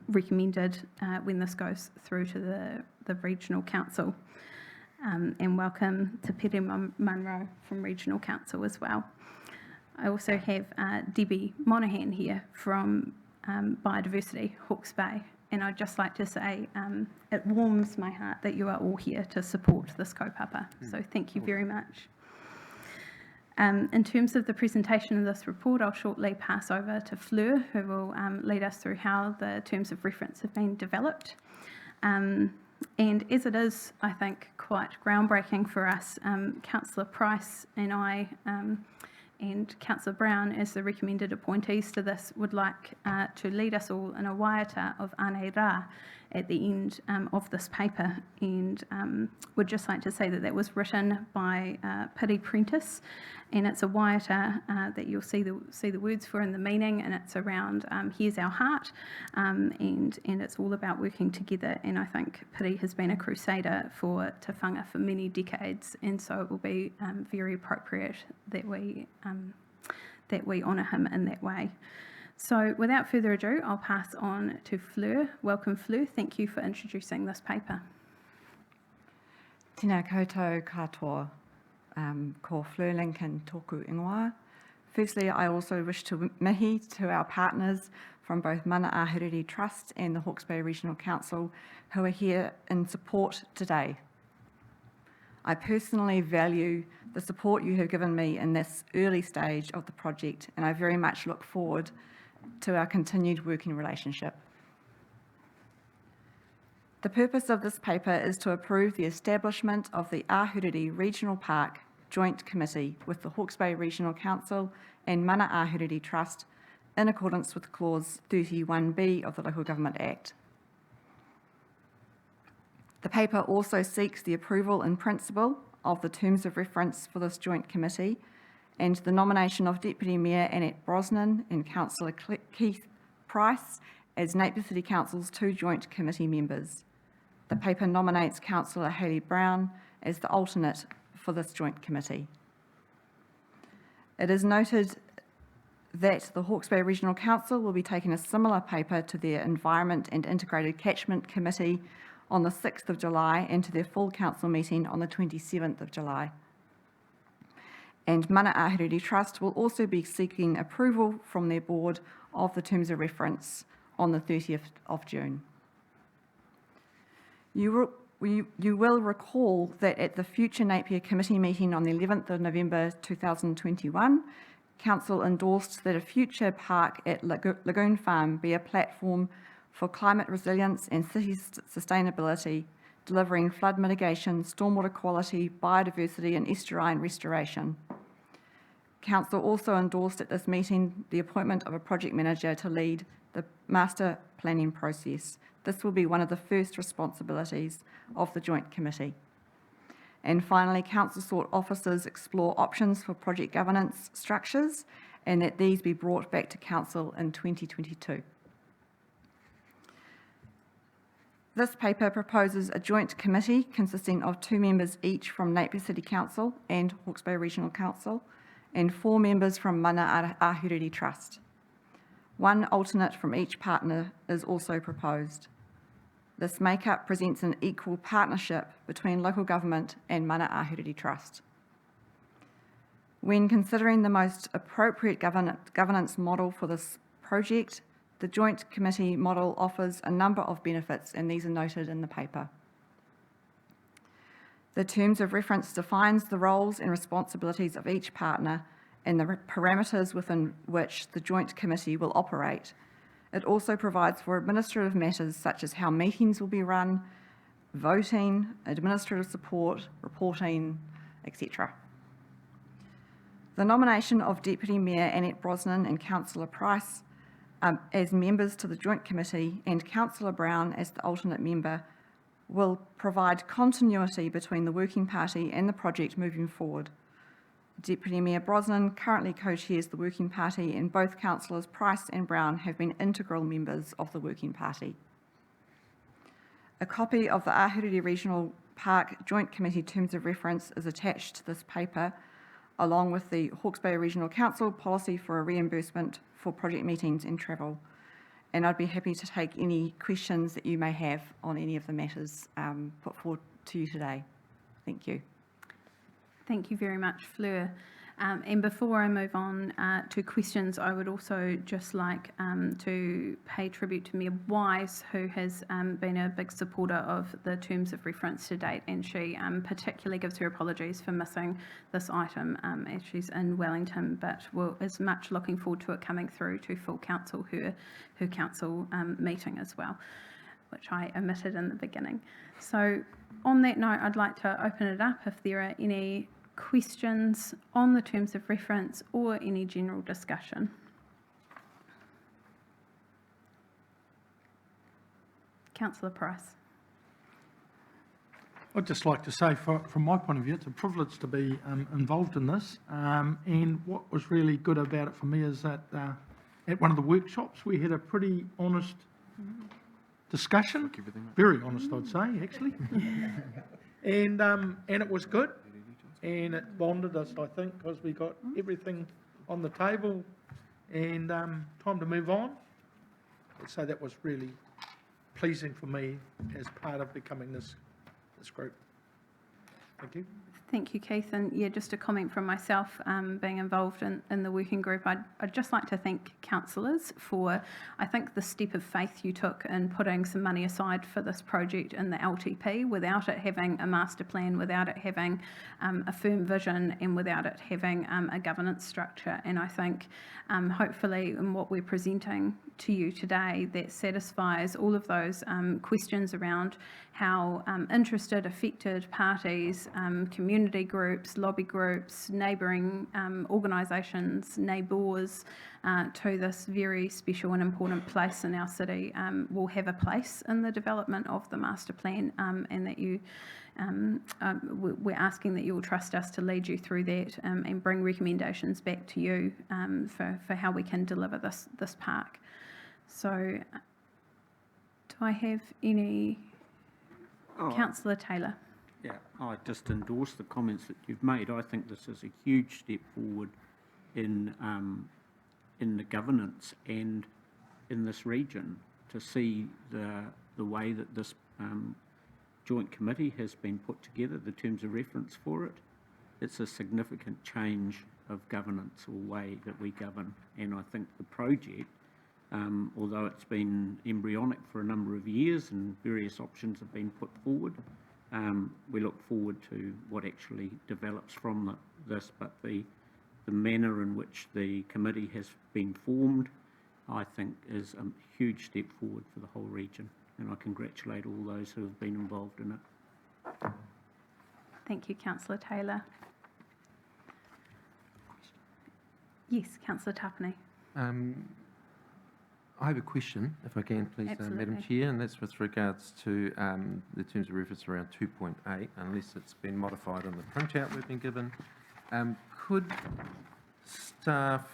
recommended when this goes through to the Regional Council. And welcome to Pere Munro from Regional Council as well. I also have Debbie Monaghan here from Biodiversity, Hawke's Bay. And I'd just like to say it warms my heart that you are all here to support this kaupapa. So thank you very much. In terms of the presentation of this report, I'll shortly pass over to Fleur, who will lead us through how the terms of reference have been developed. And as it is, I think, quite groundbreaking for us, Councillor Price and I and Councillor Brown, as the recommended appointees to this, would like to lead us all in a waiata of Ane Rā at the end of this paper, and would just like to say that that was written by Piri Prentice, and it's a waiata that you'll see the words for in the meaning, and it's around Here's Our Heart, and it's all about working together. And I think Piri has been a crusader for Te Whanga for many decades, and so it will be very appropriate that we honour him in that way. So without further ado, I'll pass on to Fleur. Welcome, Fleur. Thank you for introducing this paper. Tēnā koutou katoa, ko Fleur Lincoln tōku ingoa. Firstly, I also wish to mihi to our partners from both Mana Ahuriri Trust and the Hawke's Bay Regional Council who are here in support today. I personally value the support you have given me in this early stage of the project, and I very much look forward to our continued working relationship. The purpose of this paper is to approve the establishment of the Ahuriri Regional Park Joint Committee with the Hawke's Bay Regional Council and Mana Ahuriri Trust in accordance with Clause 31B of the Local Government Act. The paper also seeks the approval in principle of the terms of reference for this joint committee and the nomination of Deputy Mayor Annette Brosnan and Councillor Keith Price as Napier City Council's two joint committee members. The paper nominates Councillor Hayley Brown as the alternate for this joint committee. It is noted that the Hawke's Bay Regional Council will be taking a similar paper to their Environment and Integrated Catchment Committee on the 6th of July and to their full council meeting on the 27th of July. And Mana Ahuriri Trust will also be seeking approval from their board of the terms of reference on the 30th of June. You will recall that at the future Napier Committee meeting on the 11th of November 2021, Council endorsed that a future park at Lagoon Farm be a platform for climate resilience and city sustainability, delivering flood mitigation, stormwater quality, biodiversity and estuarine restoration. Council also endorsed at this meeting the appointment of a project manager to lead the master planning process. This will be one of the first responsibilities of the joint committee. And finally, Council sought officers explore options for project governance structures and that these be brought back to Council in 2022. This paper proposes a joint committee consisting of 2 members each from Napier City Council and Hawke's Bay Regional Council and 4 members from Mana Ahuriri Trust. 1 alternate from each partner is also proposed. This makeup presents an equal partnership between local government and Mana Ahuriri Trust. When considering the most appropriate governance model for this project, the joint committee model offers a number of benefits, and these are noted in the paper. The terms of reference defines the roles and responsibilities of each partner and the parameters within which the joint committee will operate. It also provides for administrative matters such as how meetings will be run, voting, administrative support, reporting, etc. The nomination of Deputy Mayor Annette Brosnan and Councillor Price as members to the joint committee and Councillor Brown as the alternate member will provide continuity between the working party and the project moving forward. Deputy Mayor Brosnan currently co-chairs the working party, and both Councillors Price and Brown have been integral members of the working party. A copy of the Ahuriri Regional Park Joint Committee Terms of Reference is attached to this paper. along with the Hawke's Bay Regional Council policy for a reimbursement for project meetings and travel. And I'd be happy to take any questions that you may have on any of the matters put forward to you today. Thank you. Thank you very much, Fleur. And before I move on to questions, I would also just like to pay tribute to Mayor Wise, who has been a big supporter of the terms of reference to date, and she particularly gives her apologies for missing this item as she's in Wellington, but is much looking forward to it coming through to full council, her council meeting as well, which I omitted in the beginning. So on that note, I'd like to open it up if there are any questions on the terms of reference or any general discussion. Councillor Price. I'd just like to say, from my point of view, it's a privilege to be involved in this. And what was really good about it for me is that at one of the workshops, we had a pretty honest discussion. Very honest, I'd say, actually. And it was good. And it bonded us, I think, because we got everything on the table and time to move on. So that was really pleasing for me as part of becoming this group. Thank you. Thank you, Keith. And yeah, just a comment from myself, being involved in the working group, I'd just like to thank councillors for, I think, the step of faith you took in putting some money aside for this project in the LTP without it having a master plan, without it having a firm vision, and without it having a governance structure. And I think hopefully in what we're presenting to you today, that satisfies all of those questions around how interested, affected parties, community groups, lobby groups, neighbouring organisations, neighbours to this very special and important place in our city will have a place in the development of the master plan, and that you we're asking that you will trust us to lead you through that and bring recommendations back to you for how we can deliver this park. So do I have any? Councillor Taylor. Yeah, I just endorse the comments that you've made. I think this is a huge step forward in the governance and in this region to see the way that this joint committee has been put together, the terms of reference for it. It's a significant change of governance or way that we govern, and I think the project, although it's been embryonic for a number of years and various options have been put forward, we look forward to what actually develops from this, but the manner in which the committee has been formed, I think, is a huge step forward for the whole region, and I congratulate all those who have been involved in it. Thank you, Councillor Taylor. Yes, Councillor Tapani. I have a question, if I can, please, Madam Chair, and that's with regards to the terms of reference around 2.8, unless it's been modified on the printout we've been given. Could staff,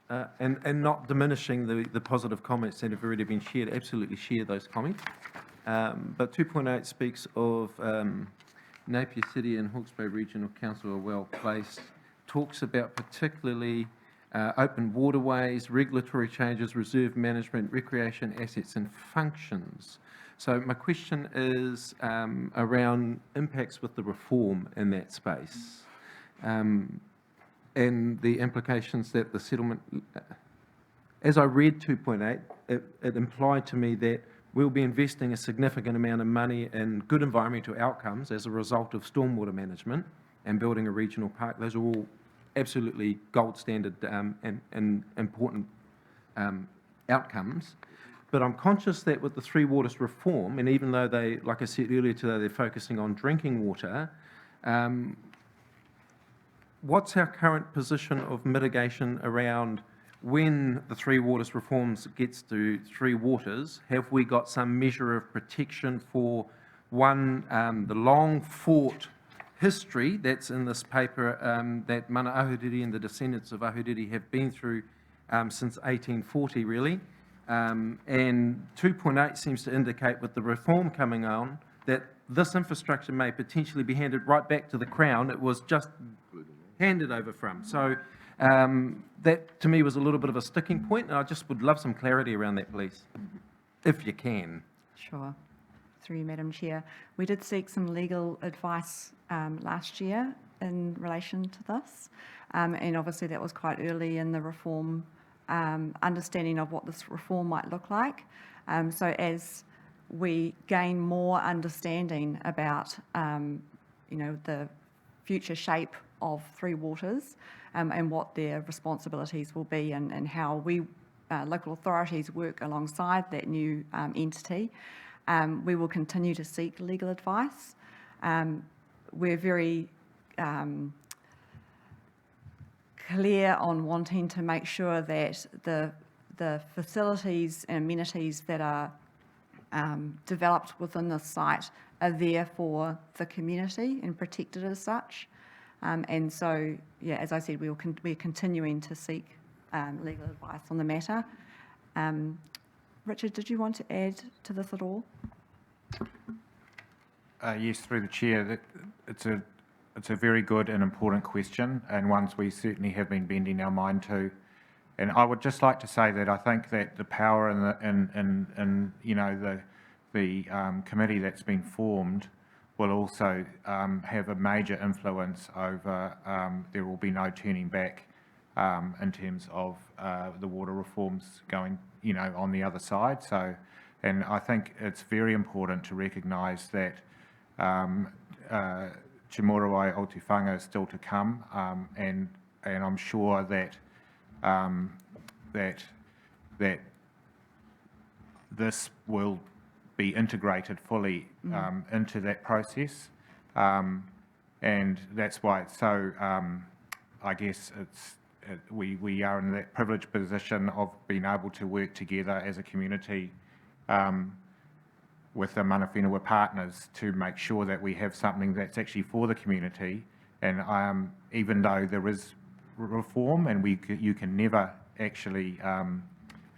and not diminishing the positive comments that have already been shared, absolutely share those comments, but 2.8 speaks of Napier City and Hawke's Bay Regional Council are well placed, talks about particularly open waterways, regulatory changes, reserve management, recreation assets and functions. So my question is around impacts with the reform in that space and the implications that the settlement, as I read 2.8, it implied to me that we'll be investing a significant amount of money in good environmental outcomes as a result of stormwater management and building a regional park. Those are all absolutely gold standard and important outcomes. But I'm conscious that with the Three Waters reform, and even though they, like I said earlier today, they're focusing on drinking water, what's our current position of mitigation around when the Three Waters reforms gets to Three Waters? Have we got some measure of protection for, one, the long fought history that's in this paper that Mana Ahuriri and the descendants of Ahuriri have been through since 1840, really. And 2.8 seems to indicate with the reform coming on that this infrastructure may potentially be handed right back to the Crown. It was just handed over from. So that to me was a little bit of a sticking point, and I just would love some clarity around that, please, if you can. Sure. Through you, Madam Chair. We did seek some legal advice last year in relation to this, and obviously that was quite early in the reform understanding of what this reform might look like. So as we gain more understanding about, the future shape of Three Waters and what their responsibilities will be and how we local authorities work alongside that new entity, we will continue to seek legal advice. We're very clear on wanting to make sure that the facilities and amenities that are developed within the site are there for the community and protected as such. And so, yeah, as I said, we're continuing to seek legal advice on the matter. Richard, did you want to add to this at all? Yes, through the chair. It's a very good and important question, and ones we certainly have been bending our mind to. And I would just like to say that I think that the power in the committee that's been formed will also have a major influence over. There will be no turning back in terms of the water reforms going, on the other side. So, and I think it's very important to recognise that Te Morawai o Te Whanga is still to come, and I'm sure that that this will be integrated fully into that process, and that's why it's so. I guess we are in that privileged position of being able to work together as a community with the mana whenua partners to make sure that we have something that's actually for the community. And even though there is reform, and you can never actually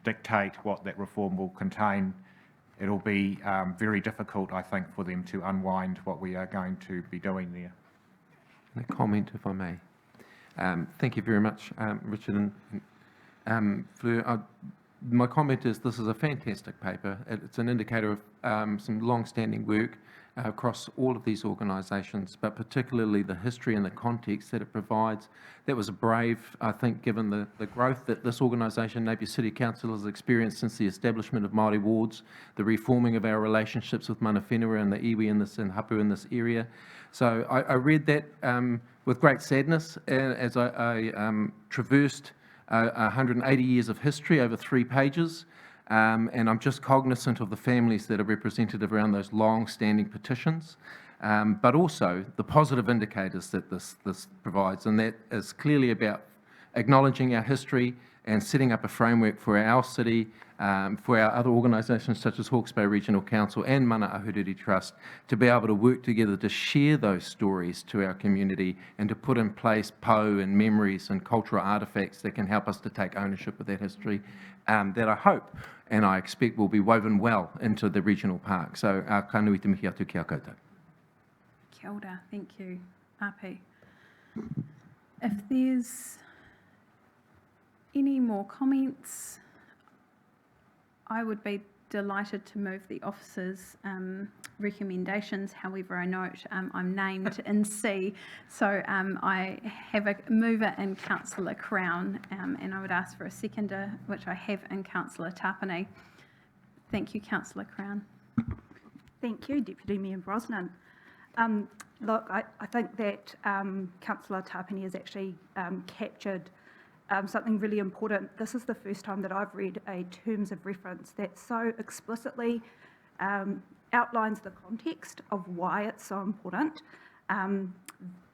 dictate what that reform will contain, it'll be very difficult, I think, for them to unwind what we are going to be doing there. A comment, if I may. Thank you very much, Richard and Fleur. My comment is this is a fantastic paper. It's an indicator of some long-standing work across all of these organisations, but particularly the history and the context that it provides. That was brave, I think, given the growth that this organisation, Napier City Council, has experienced since the establishment of Māori wards, the reforming of our relationships with mana whenua and the iwi and hapu in this area. So I read that with great sadness as I traversed 180 years of history over 3 pages, and I'm just cognizant of the families that are represented around those long-standing petitions, but also the positive indicators that this provides, and that is clearly about acknowledging our history and setting up a framework for our city, for our other organisations such as Hawke's Bay Regional Council and Mana Ahuriri Trust, to be able to work together to share those stories to our community and to put in place and memories and cultural artefacts that can help us to take ownership of that history, that I hope and I expect will be woven well into the regional park. So, ka nui te mihi atu ki a koutou. Kia ora, thank you, Api. If there's any more comments, I would be delighted to move the officers' recommendations. However, I note I'm named in C, so I have a mover in Councillor Crown, and I would ask for a seconder, which I have in Councillor Tapani. Thank you, Councillor Crown. Thank you, Deputy Mayor Brosnan. Look, I think that Councillor Tapani has actually captured something really important. This is the first time that I've read a terms of reference that so explicitly outlines the context of why it's so important,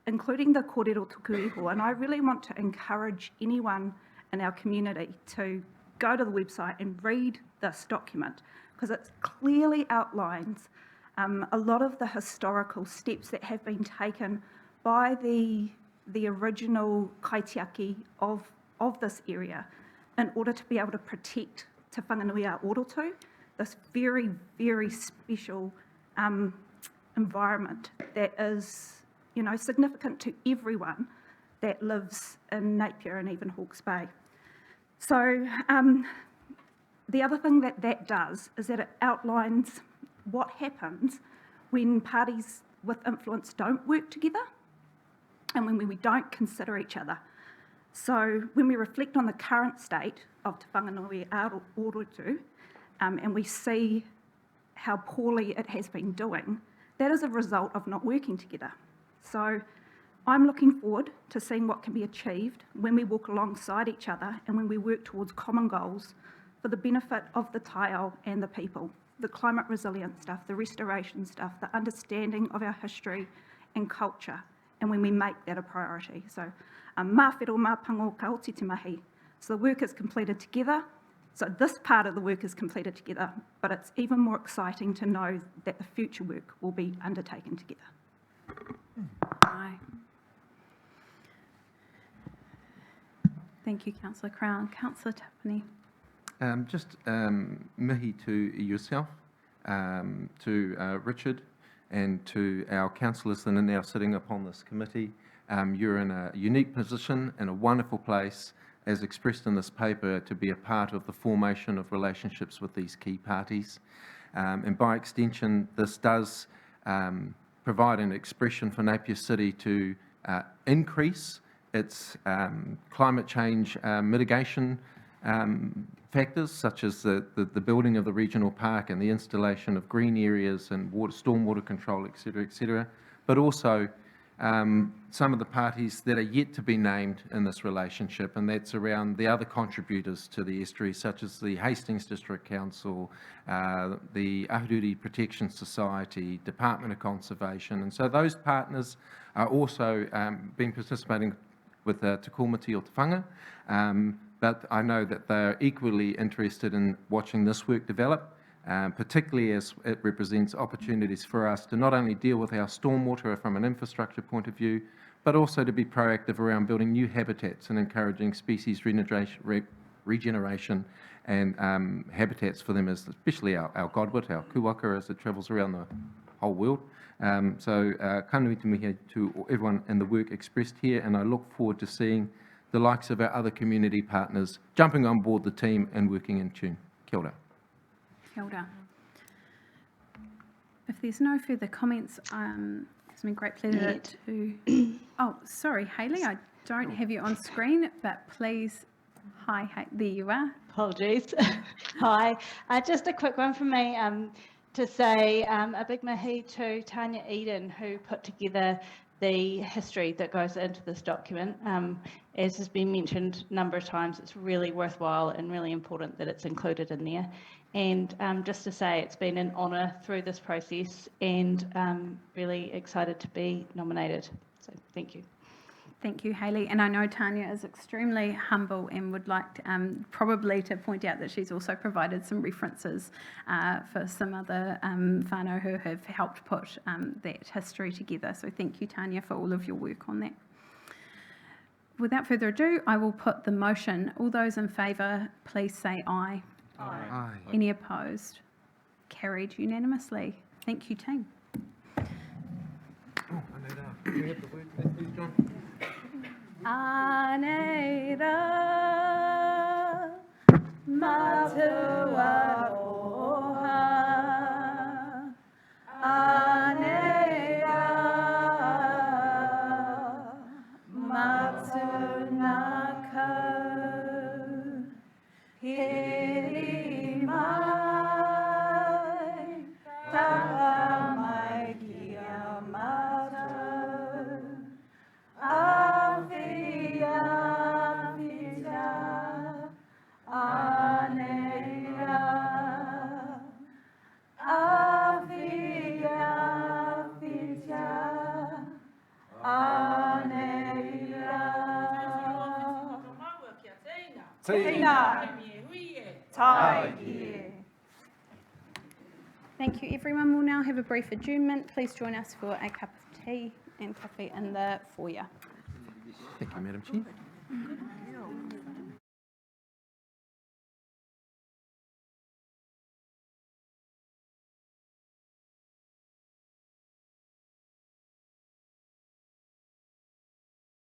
including the kōrero tuku iho. And I really want to encourage anyone in our community to go to the website and read this document, because it clearly outlines a lot of the historical steps that have been taken by the original kaitiaki of this area in order to be able to protect Te Whanganui a Orotu, this very, very special environment that is, significant to everyone that lives in Napier and even Hawke's Bay. So the other thing that does is that it outlines what happens when parties with influence don't work together and when we don't consider each other. So when we reflect on the current state of Te Whanganui Orotu, and we see how poorly it has been doing, that is a result of not working together. So I'm looking forward to seeing what can be achieved when we walk alongside each other and when we work towards common goals for the benefit of the taiao and the people, the climate resilient stuff, the restoration stuff, the understanding of our history and culture, and when we make that a priority. So, mā whiro mā pango ka oti te mahi. So the work is completed together. So this part of the work is completed together, but it's even more exciting to know that the future work will be undertaken together. Aye. Thank you, Councillor Crown. Councillor Tapani. Just mihi to yourself, to Richard, and to our councillors that are now sitting upon this committee. You're in a unique position and a wonderful place, as expressed in this paper, to be a part of the formation of relationships with these key parties. And by extension, this does provide an expression for Napier City to increase its climate change mitigation factors, such as the building of the regional park and the installation of green areas and stormwater control, et cetera, but also some of the parties that are yet to be named in this relationship, and that's around the other contributors to the estuary, such as the Hastings District Council, the Ahuriri Protection Society, Department of Conservation. And so those partners are also been participating with Te Komiti o Te Whanga, but I know that they're equally interested in watching this work develop, particularly as it represents opportunities for us to not only deal with our stormwater from an infrastructure point of view, but also to be proactive around building new habitats and encouraging species regeneration and habitats for them, especially our godwit, our kuwaka, as it travels around the whole world. So kanui te mihi to everyone in the work expressed here, and I look forward to seeing the likes of our other community partners jumping on board the team and working in tune. Kia ora. Kia ora. If there's no further comments, it's been a great pleasure to... Oh, sorry, Hayley, I don't have you on screen, but please... Hi, there you are. Apologies. Hi. Just a quick one from me to say a big mahi to Tanya Eden, who put together the history that goes into this document. As has been mentioned a number of times, it's really worthwhile and really important that it's included in there. And just to say, it's been an honour through this process, and really excited to be nominated. So thank you. Thank you, Hayley. And I know Tanya is extremely humble and would like to, probably to point out that she's also provided some references for some other whānau who have helped put that history together. So thank you, Tanya, for all of your work on that. Without further ado, I will put the motion. All those in favour, please say aye. Aye. Aye. Any opposed? Carried unanimously. Thank you, team. Oh, I know that. Do you have the word for that, please, John? Aneira matua oha Aneira matsunako Hiri mai Taka mai kiamato Thank you, everyone. We'll now have a brief adjournment. Please join us for a cup of tea and coffee in the foyer. Thank you, Madam Chair.